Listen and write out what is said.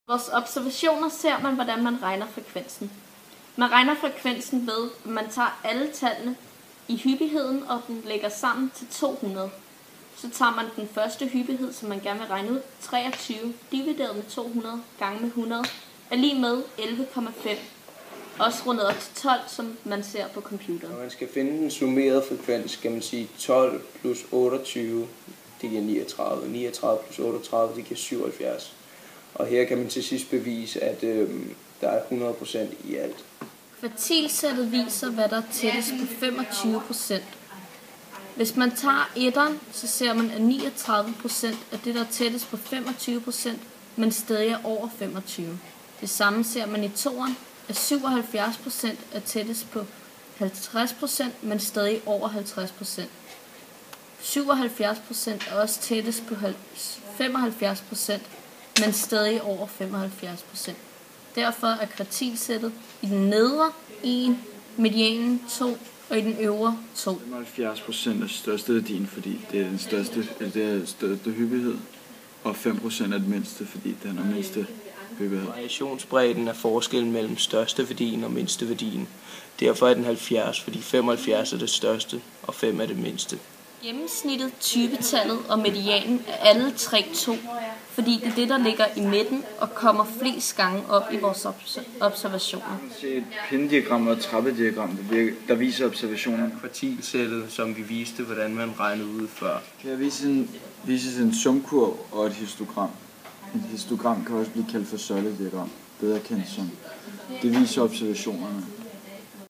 Vores observationer ser man, hvordan man regner frekvensen. Man regner frekvensen ved, at man tager alle tallene i hyppigheden, og den lægger sammen til 200. Så tager man den første hyppighed, som man gerne vil regne ud, 23 divideret med 200 gange med 100, er lige med 11,5. Også rundet op til 12, som man ser på computeren. Når man skal finde den summerede frekvens, skal man sige 12 plus 28, det giver 39. 39 plus 38, det giver 77. Og her kan man til sidst bevise, at der er 100% i alt. Kvartilsættet viser, hvad der er tættest på 25%. Hvis man tager etteren, så ser man, at 39% af det, der er tættest på 25%, men stadig er over 25%. Det samme ser man i toeren, at 77% er tættest på 50%, men stadig over 50%. 77% er også tættest på 75%, men stadig over 75%. Derfor er kvartilsættet i den nedre 1, medianen 2 og i den øvre 2. 75% er største værdien, fordi det er den største hyppighed, og 5% er det mindste, fordi det er den mindste hyppighed. Variationsbredden er forskellen mellem største værdien og mindste værdien. Derfor er den 70, fordi 75 er det største, og 5 er det mindste. Gennemsnittet, typetallet og medianen er alle 2, fordi det er det, der ligger i midten og kommer flest gange op i vores observationer. Se et pindediagram og et trappediagram, der viser observationerne. Kvartilsættet, som vi viste, hvordan man regnede ud før. Her vises en sumkurv og et histogram. Et histogram kan også blive kaldt for søjlediagram, bedre kendt som. Det viser observationerne.